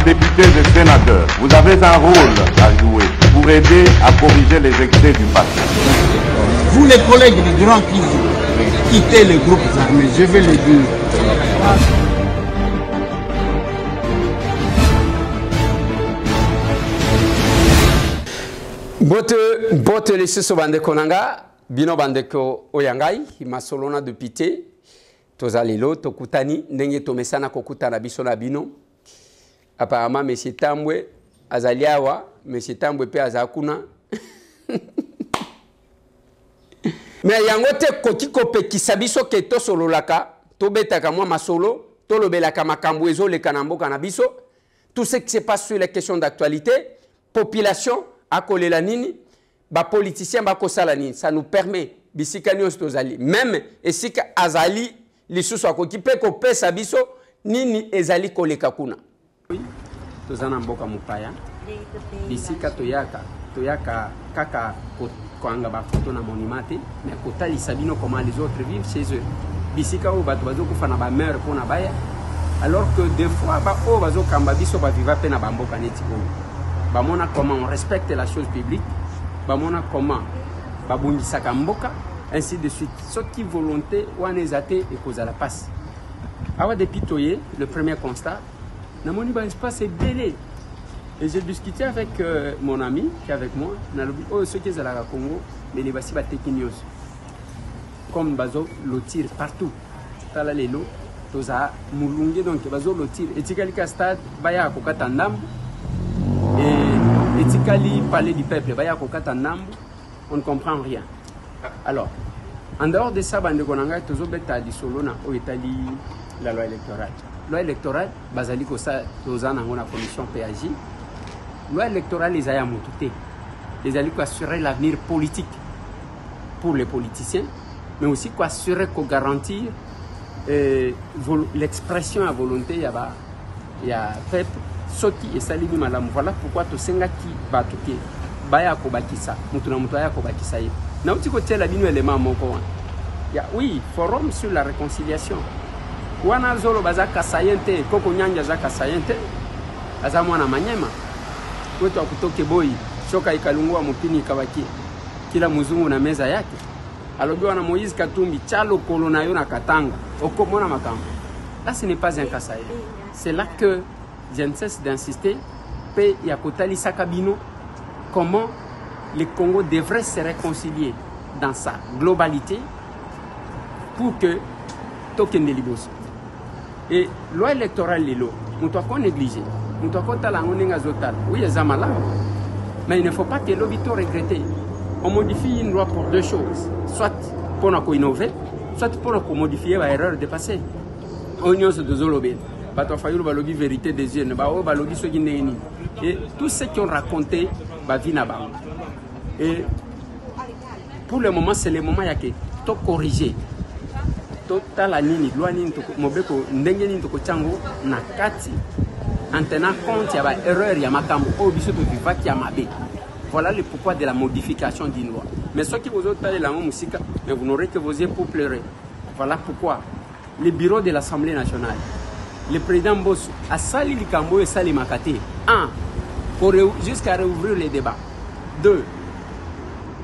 députés et sénateurs, vous avez un rôle à jouer pour aider à corriger les excès du passé. Vous les collègues du Grand qui quittez les groupes armés, je vais le dire. Bote lisusu bandeko nanga bino bandeko oyangai masolona député tozalelo tokutani ndenge tomesana kokutana biso na bino apparemment monsieur Tambwe azaliawa monsieur Tambwe pe azakuna mais yango te koki kopekisa biso ke tosololaka tobetaka mwa masolo tolobelaka makambo ezoleka na mboka na biso tout ce qui se passe sur les questions d'actualité population akolela nini ba politicien ba kosala nini ça nous permet bisika nyonso tozali même esika azali lisusu akoki pe kopesa biso nini ezali koleka kuna tozana mboka mupaya bisika toyaka kaka koanga ba photo na monument mais kotalisa bino comment les autres vivent chez eux bisika o bato bazokufa na ba mère pona baya alors que des fois ba o bazokamba biso ba viva pe na ba mboka neti ko bamona comment on respecte la chose publique, bamona comment babundisa kamboka, ainsi de suite. Ce qui volonté ou en ezate et cause à la passe. Awa depuis toye, le premier constat, na moni ba espace est belé. Et j'ai discuté avec mon ami qui est avec moi, na lobi oh ceux qui sont à la Congo, mais les basi ba tekinios. Comme bazo lotir partout. Tala lelo, toza mulunge donc bazo lotir. Et tikalika stade baya ko katandam. Et Tikali parler du peuple, on ne comprend rien. Alors, en dehors de ça, Bandegonanga, toujours bêta di Solona, au Italie, la loi électorale. Loi électorale, Basali Kosa, Tozana, on a commission PAJ. Loi électorale, les a montouté. Les alliés pour assurer l'avenir politique pour les politiciens, mais aussi pour assurer qu'on garantir l'expression à volonté, il y a peuple. Soti et salimi malamu. Voilà pourquoi to senga ki batuke baya ko bakisa mutu na mutu ya ko bakisa ye na uti ko tela bino élément moko ya oui forum sur la réconciliation wana zolo bazaka sayente koko nyanja zaka sayente azamwa na manyema kwetu akutoke boy shoka ikalungua mupini kabaki kila muzungu na meza yake alobi wana Moïse Katumbi chalo kolona yo na katanga okomona makambo. Là ce n'est pas un kasaye, c'est là que je ne cesse d'insister, comment le Congo devrait se réconcilier dans sa globalité pour que token de libos. Et loi électorale lilo, nous doit négliger, nous doit oui, mais il ne faut pas que l'obito regrette. On modifie une loi pour deux choses, soit pour nous innover, soit pour nous modifier l'erreur de passé. On y a ce deux olobé. Balobi vérité des yeux, et tous ceux qui ont raconté et pour le moment c'est le moment ya que to corriger total nini loi nini to mobeko ndenge nini to chango na kati en tenant compte ya ba erreur ya makambo o biso to vivaki ya mabe. Voilà le pourquoi de la modification d'une loi. Mais ceux qui vous ont parlé la musique, mais vous n'aurez que vos yeux pour pleurer. Voilà pourquoi le bureau de l'Assemblée nationale, le président Bosso a sali Likambo et sali Makate. 1. Jusqu'à réouvrir les débats. 2.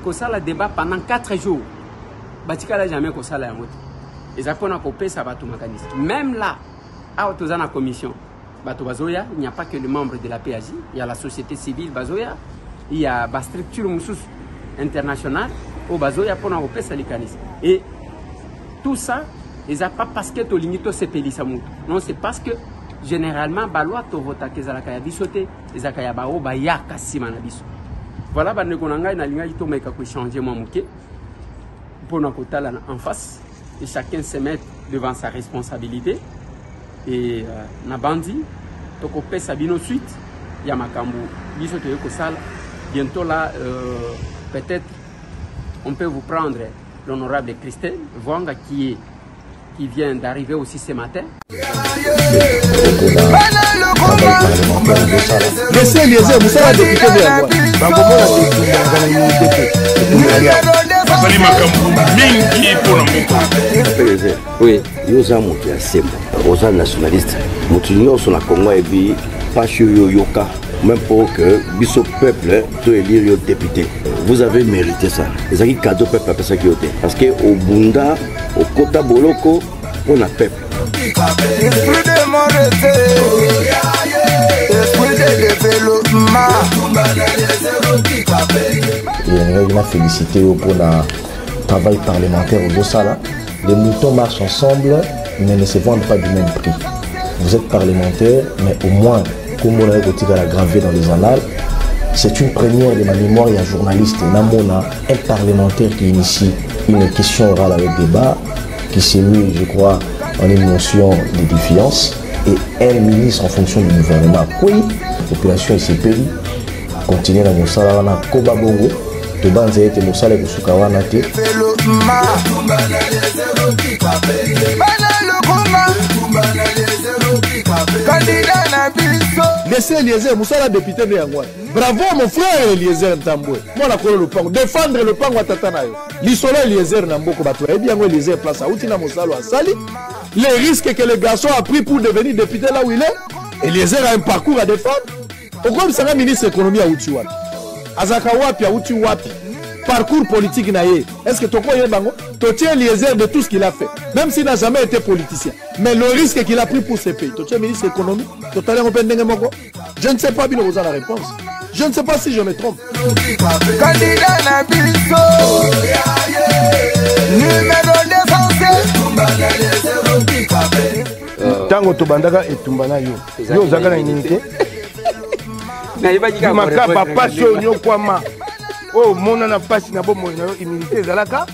Qu'on ça le débat pendant 4 jours. Batika n'a jamais qu'on ça la moto. Et ça qu'on a coupé ça va tout mécanisme. Même là, à la commission, Bazoya, il n'y a pas que les membres de la PAJ, il y a la société civile Bazoya, il y a la structure internationale au Bazoya pour coupé ça mécanisme. Et tout ça, et ça pas parce que tu limites ce pays non, c'est parce que généralement balwa to vota ke zalaka ya bisote ezaka ya bao ba ya kasima na biso. Voilà bande konanga na linga ito meka ko changer moi muke pour na kotala en face et chacun se met devant sa responsabilité et na bandi to ko pesa bino suite ya makambu biso to ko sala bientôt là peut-être on peut vous prendre l'honorable Christelle Voanga qui vient d'arriver aussi ce matin. Oui, nous sommes nationalistes. Nous sommes Congo et pas chez Yoka, même pour que biso peuple to élire yo député. Vous avez mérité ça. Les acquis cadeau peuple après ça qui était. Parce que au Bunda, au Kota Boloko, on a peuple. Il a félicité pour le travail parlementaire au Sala. Les moutons marchent ensemble, mais ne se vendent pas du même prix. Vous êtes parlementaire, mais au moins, comme on a gravé dans les annales, c'est une première de ma mémoire et un journaliste. Namona, un parlementaire qui initie une question orale avec débat, qui s'est mis, je crois, en une motion de défiance, et un ministre en fonction du gouvernement. Oui, la population s'est payée, continuer dans mon salaire, Koba Bongo, de Banzé et mon salaire pour Soukawana. Laissez Eliezer, Moussala député de Yangouane. Bravo mon frère Eliezer Ntamboué. Moi la kolo le pango. Défendre le pango à Tatanayo. L'isolo Eliezer Namboko Bato. Et bien Eliezer place à Outina Moussalo à Sali. Les risques que le garçon a pris pour devenir député là où il est. Eliezer a un parcours à défendre. Pourquoi c'est un ministre de l'économie à Outi-Wapi? Azaka Wapi à Outi-Wapi. Parcours politique naïe. Est-ce que Toko Yebango, Totier Eliezer de tout ce qu'il a fait, même s'il n'a jamais été politicien. Mais le risque qu'il a pris pour ce pays, Totier ministre de l'économie, je ne sais pas bien vous avez la réponse. Je ne sais pas si je me trompe. Tango Tobandaka et Tumbana yo. Yo Zagana Inité. Makaba Passo Nyokwama. Oh, mon a passé na bon immunité zalaka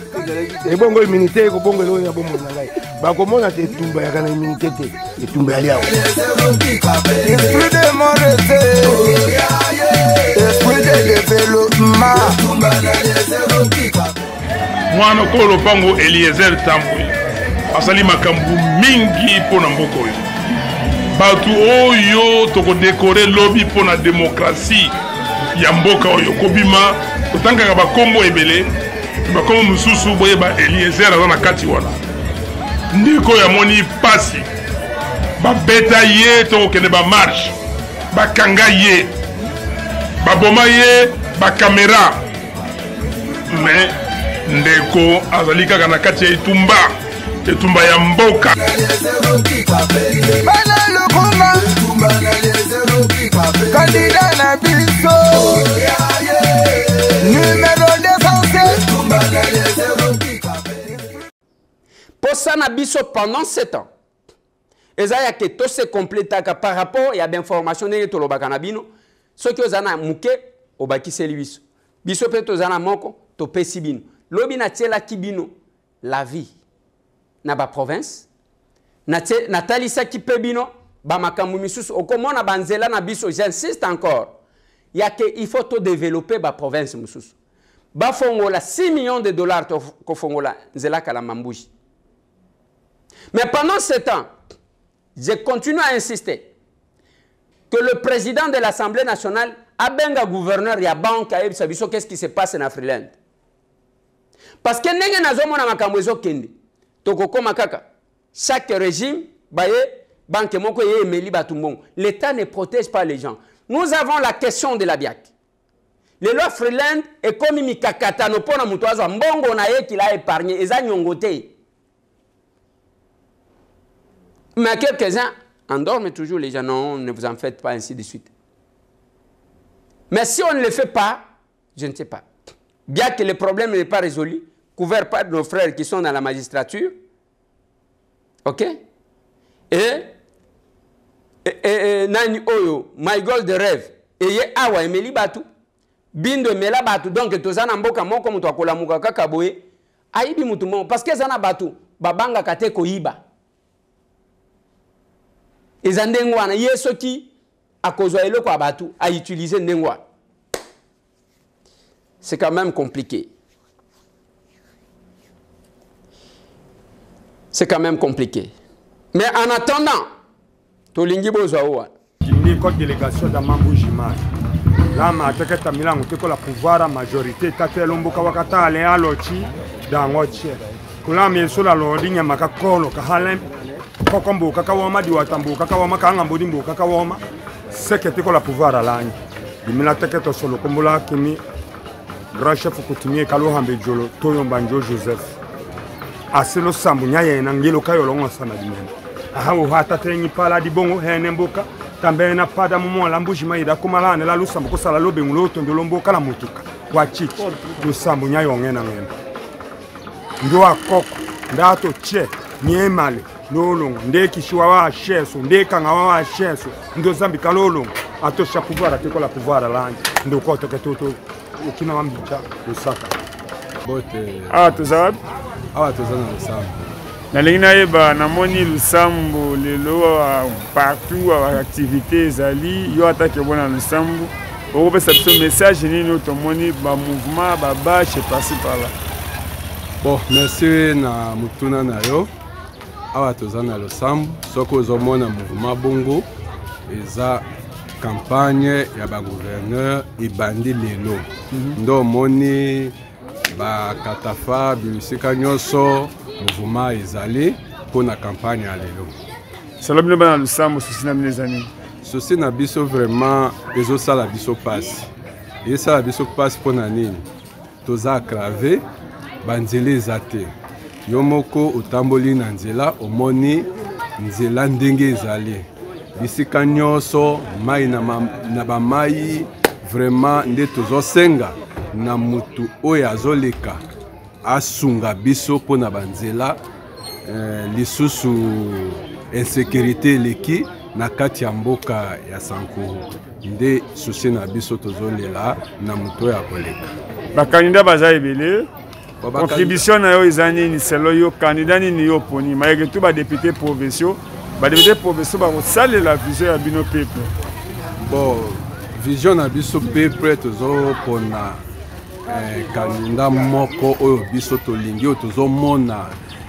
et bongo immunité ko bongo lo ya bon na ngai ba ko mona te tumba ya kana immunité te et tumba ya liao esprit de morete esprit de développement mwana ko lo pango Eliezer Ntamboué asali makambu mingi pona mboko yo batu oyo toko décorer lobby pona démocratie ya mboka oyo kobima otanga ba kombo ebele ba kombo mususu boye ba Eliezer azana kati wana ndiko ya moni pasi ba beta ye to kende ba marche ba kanga ye ba boma ye ba caméra mais ndeko azalika kana kati ya etumba ya mboka candidat na biso numéro pour ça na biso pendant 7 ans ezaya que tout se complétaka par rapport ya d'information ndenge tolobaka na bino soki ozana muke obakiseli biso biso pe tozana moko topesi bino lobi na tielaki bino la vie na ba province na talisaki pe bino ba makambu misusu okomona banzela na biso. J'insiste encore, il y a que il faut tout développer ba province misusu ba fongola 6 millions de dollars ko fongola nzela kala mambuji. Mais pendant ce temps, je continue à insister que le président de l'Assemblée nationale a benga gouverneur ya banque a ebisabiso qu'est-ce qui se passe en Afriland. Parce que ndenge nazomona makambo ezokende tokokoma kaka chaque régime baye banque moko ye emeli batumbongo. L'État ne protège pas les gens. Nous avons la question de la BIAC. Les lois Freeland et comme mikakata no pona mutoazo mbongo na ye qu'il a épargné eza nyongote. Mais quelques-uns endorment toujours les gens. Non, ne vous en faites pas, ainsi de suite. Mais si on ne le fait pas, je ne sais pas. Bien que le problème n'est pas résolu, couvert par nos frères qui sont dans la magistrature, ok? Et Nani Oyo, My Gold de Rêve, et Awa Emeli Batu, Bindo Mela Batu, donc Tozana Mboka Moko Mutwakola Mukaka Kaboye, Aibi Mutumon, parce que Zana Batu, Babanga Kate Koiba. Et Zandengwana, Yesoki, à cause de l'eau Batu, à utiliser Ndengwa. C'est quand même compliqué. C'est quand même compliqué. Mais en attendant, Tolingi Bozoawa. Une délégation d'Amamboujiman. Là, ma tête à Milan, on la pouvoir à majorité. Tata Lomboka Wakata, Léa Lochi, dans Watch. Kula Mieso la Lording, Makakolo, Kahalem, Kokombo, Kakawama, Diwatambo, Kakawama, Kangambodimbo, Kakawama. sekete ko la pouvoir alangi dimina teketo solo kombola kimi grand chef coutumier kalo hambe jolo toyo banjo Joseph aselo sambu nyaye na ngelo kayo longo sana dimena ahawo hata tenyi pala di bongo hene mboka tambe na pada mumo la mbuji maida kumala ne la lusambu ko sala lobe ngulo tondolo mboka la mutuka wa chichi lusambu nyayo ngena ngena ndo akoko ndato che nyemale lolong ndeki shwa wa sheso ndeka nga wa sheso ndo zambi kalolong atosha pouvoir ateko la pouvoir alangi ndo ko to keto ukina wambita lusaka bote tozab tozana lusambu na lingina yeba namoni lusambu lelo partout activité ezali yo atake bona lusambu okopesa biso message nini otomoni ba mouvement babache passer par là. Bon, merci na mutuna na yo. Awa tozana lusambu soko ozomona mouvement bongo eza campagne ya ba gouverneur ibandi lelo. Ndo moni ba katafa bilisika nyoso mouvement ezali pour na campagne ya lelo. Salobino bana lusambu susi na minezani. Susi na biso vraiment ezo sala biso passe. Et sala biso passe pour na nini? Toza cravé banzele zate. Yomoko utamboli na nzela omoni nzela ndenge ezali. Bisika nyoso mai na ba mai vraiment nde tozo senga na mutu oyo azoleka asunga biso pona banzela lisusu insécurité leki na kati ya mboka ya Sankuru nde susi na biso tozolela na mutu oyo akoleka. Bakandida baza ebele contribution na yo ezani ni selo yo candidat ni yo poni mayeke tu ba député provinciaux ba député provinciaux ba sale la vision ya bino peuple. Bon vision na biso peuple tozo pona candidat moko oyo biso tolingi oyo tozo mona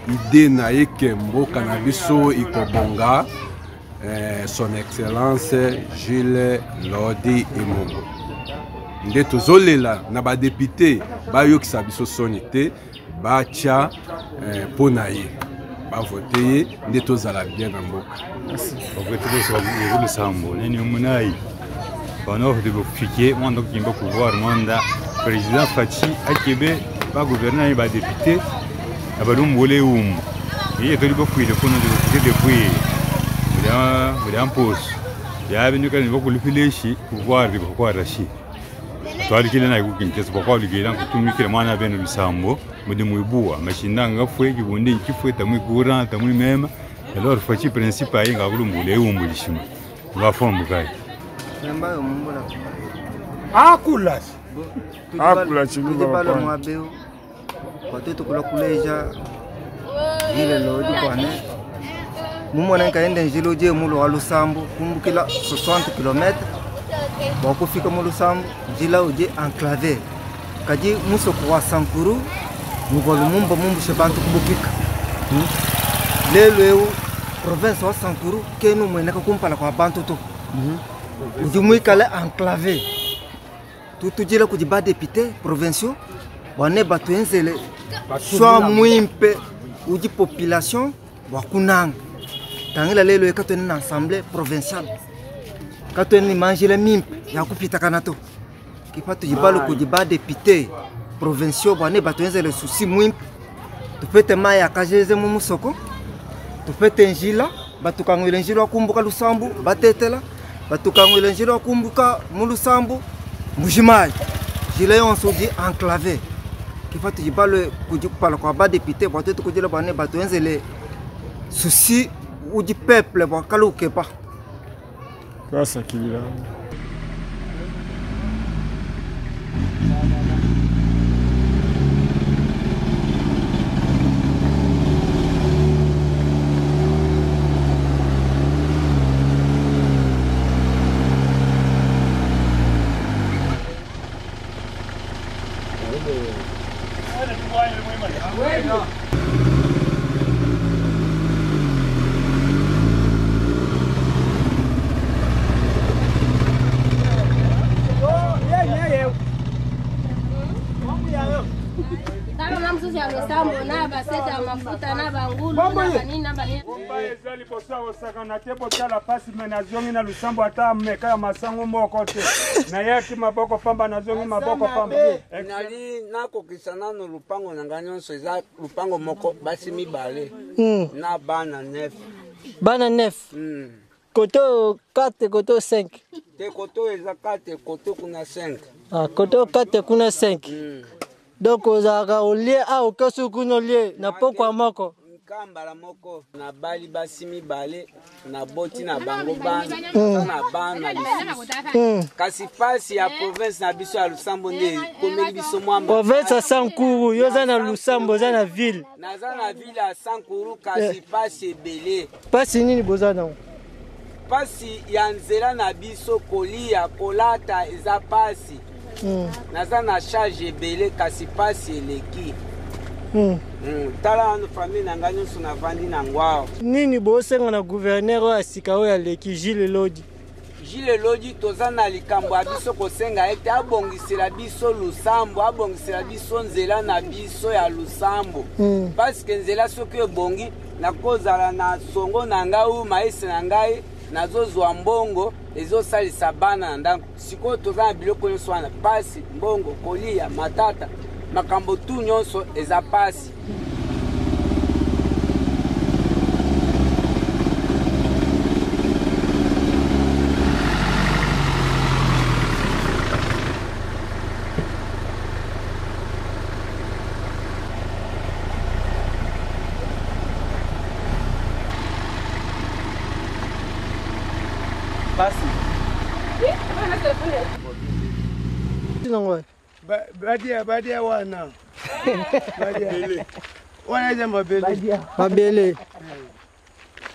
idée na yeke mboka na biso ikobonga son excellence Jules Lodi Emombo. Nde tozolela na ba député ba yokisa biso sonité ba tia pona ye ba voter nde tozala bien na mboka. Okweto so le sambo neni munai honor de bofikie mwanda kimba pouvoir mwanda président Fachi akebe ba gouvernement ba député abalumbole umbu ye toli bofuile kono de bofikie depuis ya impose ya binuka ni bokulifileshi pouvoir de pouvoir rachi twali kile na ikukinkeso kwa ligela kutumikira mwana beno bisambo mudi muibua mashinda ngafwe kibundi kifwe tamwe kura tamwe mema alors Fachi principal inga kulumbule umbu lishima ngafombu kai namba yo mumbola akula chiluba balo mwabeo watoto kula kuleja ile lodi kwane mumona nkaenda njilo je mulo wa lusambu kumbukila 60 km wakufika mu lusambu njila uje enclavé kaji musoko wa Sankuru ngolo mumba mumbu shebantu kubukika lelo eu province wa Sankuru kenu mweneka kumpala kwa bantu to ujumuikale enclavé tutujila kujiba député provinciaux wane batu enzele soit mwimpe uji population wakunanga tangila lelo ekatoni na assemblée provinciale katoni manjile mimpe ya kupita kanato kipatu jibalo kujiba député provinciaux wane batu enzele souci mwimpe tupete maya kajeze mu musoko tupete njila batukangwile njila kumbuka lusambu batetela batukangwile njila kumbuka mu lusambu mujimai jile yonso di enclavé kifatu jibalo kujipala kwa ba député batoto kujila bane batu enzele souci uji peuple bakaluke pa grâce kilila na baseta mafuta na bangulu na banini na banini. Bomba ezali kosawa sakana te botala pasi menazongi na lusambo ata meka ya masango moko te. Na yaki maboko pamba nazongi maboko pamba. Nali nakokisana no lupango na nganyonso eza lupango moko basi mibale. Na bana 9. Bana 9. Koto 4 koto 5. Te koto eza 4 koto kuna 5. Ah koto 4 kuna 5. Donc ozaka olie a okasu kuno lie na pokwa moko. Kambala moko na bali basi mibale na boti na bango bana na bana kasi pasi ya province na biso ya Lusambo nde komeli biso mwamba province ya Sankuru yo za na Lusambo za na ville naza na ville ya Sankuru kasi pasi ebele pasi nini bozana pasi ya nzela na biso kolia kolata eza pasi naza na charge ebele kasi pasi eleki tala na famille na nganyo sona vandi na ngwao nini bosenga na gouverneur wa sika oya leki Gilles Lodi toza na likambo ya biso kosenga ete abongisela biso Lusambo abongisela biso nzela na biso ya Lusambo parce que nzela soki ebongi nakozala na songo na ngai maese na ngai nazozwa mbongo ezosalisa bana na ndako sikoyo toza na biloko nyonso wana pasi mbongo kolia matata makambo tu nyonso eza pasi pasi badia wana badia wana za mabele mabele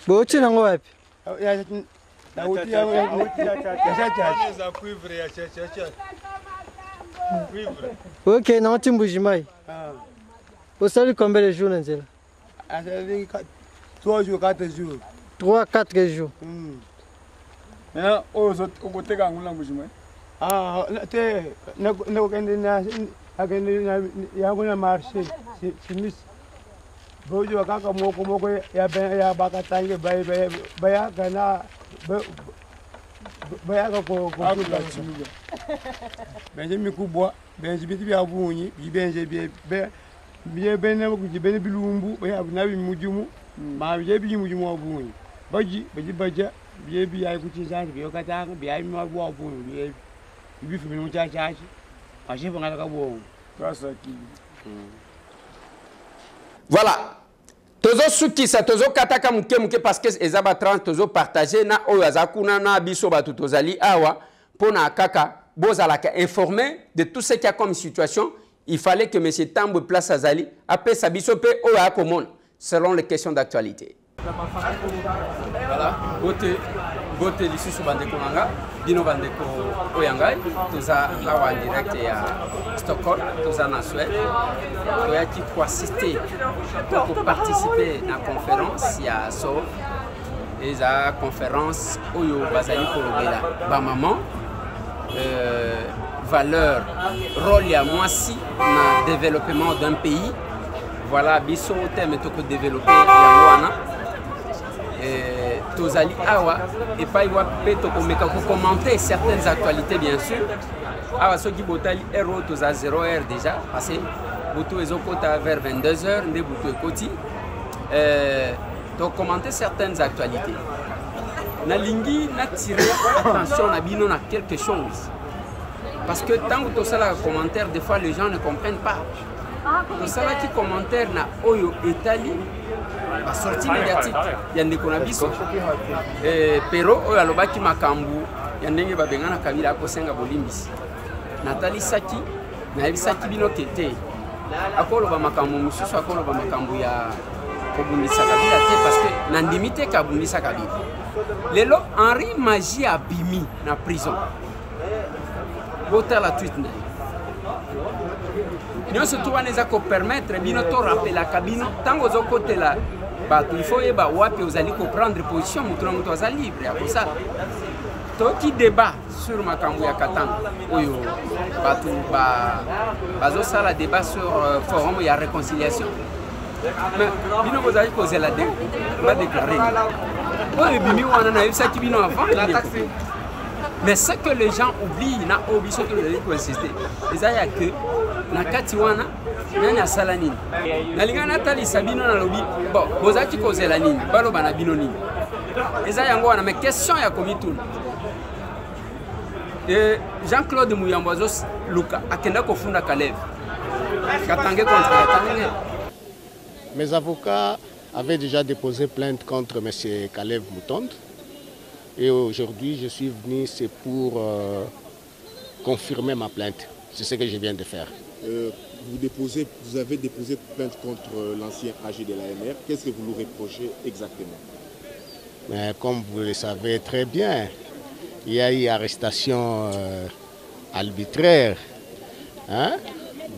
bochi nango wapi ya na uti ya za cuivre ya cha cuivre OK na Timbujimai vous savez combien de jours nzela asali 3 jours 4 jours 3-4 jours ozo ukuteka ngula Mbujimai te na kende na agende na yango na marché simis bojo kaka moko ya bakatange baya kana baya ko benje mikubwa benje biti bya bunyi bibenje bye bene kujibene bilumbu baya nabi mujumu ma bye bimujumu obunyi baja bye ya kuchizanga byo katanga bya mabwa obunyi bye bifu bino chachachi ashifa ngala kabongo sasa ki voilà tozo sukisa tozo kataka muke parce que ezaba trans tozo partager na oyo azakuna na biso batu tozali awa pona kaka bozalaka informé de tout ce qui a comme situation. Il fallait que monsieur Tambo place azali après sa biso pe oyo akomona selon les questions d'actualité. Voilà, bote lisusu bandeko nanga bino bandeko oyangai toza awa en direct ya Stockholm toza na Suède toyaki ko assister pour participer na conférence ya so eza conférence oyo bazali kolobela ba maman valeur rôle ya mwasi na développement d'un pays. Voilà biso thème to ko développer ya wana tozali awa et pas y pe to ko meka ko commenter certaines actualités bien sûr awa soki botali héros toza 0h déjà passé boto ezokota vers 22h nde boto ekoti to commenter certaines actualités na lingi na tirer attention na bino na quelque chose parce que tant que to sala commentaire des fois les gens ne comprennent pas. Tout ça qui commentaire na oyo etali ba sortie médiatique ya ndeko na biso pero oyo alobaki makambu ya ndenge babengana Kabila akosenga bolimbisi Nathalie Saki na ebisaki bino kete akoloba makambu mususu akoloba makambu ya kobundisa Kabila te parce que na ndimite kabundisa Kabila lelo Henri Magie abimi na prison bota la tweet na nous surtout on les a permettre bino to rappeler kabino tango zo côté là il faut yeba wapi vous allez prendre position mutu mutu za libre ya ça to qui débat sur makambu ya Katanga oyo batu bazo sala débat sur forum ya réconciliation Mais bino bozali kozela va déclarer. Ouais, bimi wana na ça qui bino avant. Mais ce que les gens oublient, na obiso que les gens insister. Et ça y a que na kati wana nani asala nini. Na lingana tali sabino na lobi. Bon, bozali kozela nini? Balo bana bino nini. Et ça yango wana mais question ya komitu. Et Jean-Claude Mouyambozo Luka akenda kofunda Kalev. Katangé contre Katangé. Mes avocats avaient déjà déposé plainte contre M. Kalev Moutonde. Et aujourd'hui, je suis venu, c'est pour confirmer ma plainte. C'est ce que je viens de faire. Vous avez déposé plainte contre l'ancien AG de l'AMR. Qu'est-ce que vous lui reprochez exactement? Mais comme vous le savez très bien, il y a eu arrestation arbitraire, hein,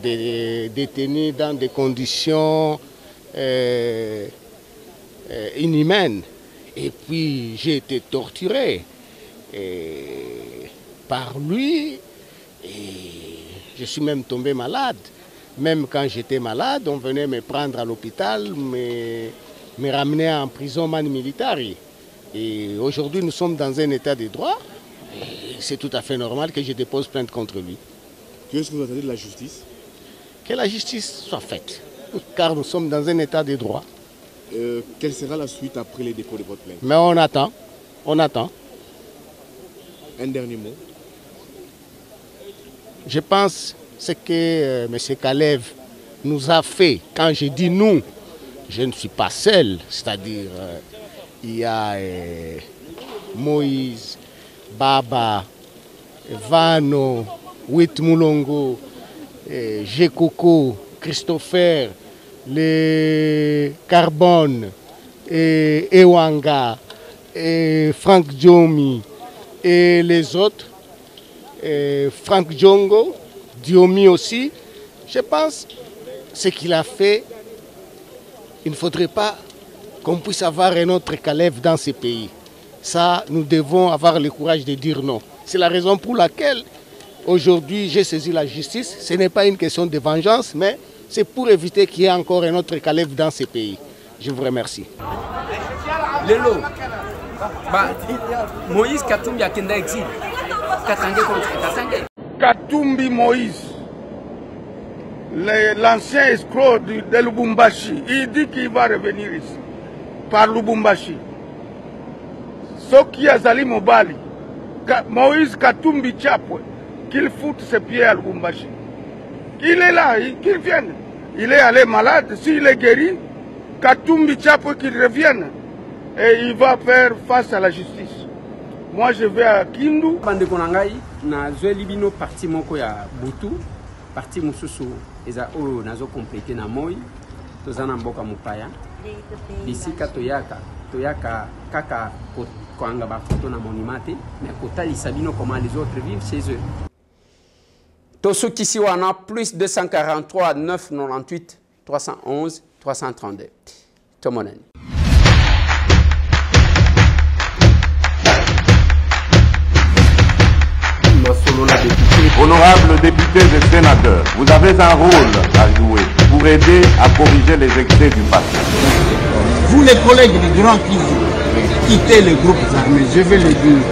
des détenus dans des conditions inhumaines. Et puis j'ai été torturé par lui et je suis même tombé malade. Même quand j'étais malade, on venait me prendre à l'hôpital, me ramener en prison militaire. Et aujourd'hui, nous sommes dans un état de droit. C'est tout à fait normal que je dépose plainte contre lui. Qu'est-ce que vous attendez de la justice? Que la justice soit faite, car nous sommes dans un état de droit. Quelle sera la suite après les dépôts de votre plainte? Mais on attend, on attend. Un dernier mot. Je pense ce que M. Kalev nous a fait. Quand je dis nous, je ne suis pas seul. C'est-à-dire, il y a Moïse, Baba, Vano, Witmulongo, Jekoko, Christopher, les Carbone, Ewanga, Frank Diomi et les autres, Frank Djongo, Diomi aussi. Je pense ce qu'il a fait, il ne faudrait pas qu'on puisse avoir un autre Kalev dans ces pays. Ça, nous devons avoir le courage de dire non. C'est la raison pour laquelle aujourd'hui j'ai saisi la justice. Ce n'est pas une question de vengeance, mais c'est pour éviter qu'il y ait encore un autre Kalev dans ces pays. Je vous remercie. Lelo, Moïse Katumbi a kenda exil. Katangé contre Katangé. Katumbi Moïse, l'ancien escroc de Lubumbashi, il dit qu'il va revenir ici, par Lubumbashi. Soki Azali Mobali, Moïse Katumbi Chapwe, qu'il foute ses pieds à Lubumbashi. Il est là, qu'il vienne. Il est allé malade, s'il est guéri, Katumbi Chapwe qu'il revienne. Et il va faire face à la justice. Moi je vais à Kindu. Bande konangai na zweli bino parti moko ya Butu, parti mususu eza oyo nazo compléter na moi, tozana mboka mupaya. Bisika toyaka kaka koanga ba photo na monimate, mais kotalisa bino comment les autres vivent chez eux. Tosuki wana plus 243 998 311 332. Tomonen. Honorables députés et sénateurs, vous avez un rôle à jouer pour aider à corriger les excès du passé. Vous les collègues du Grand Kivu, quittez les groupes armés, je vais le dire.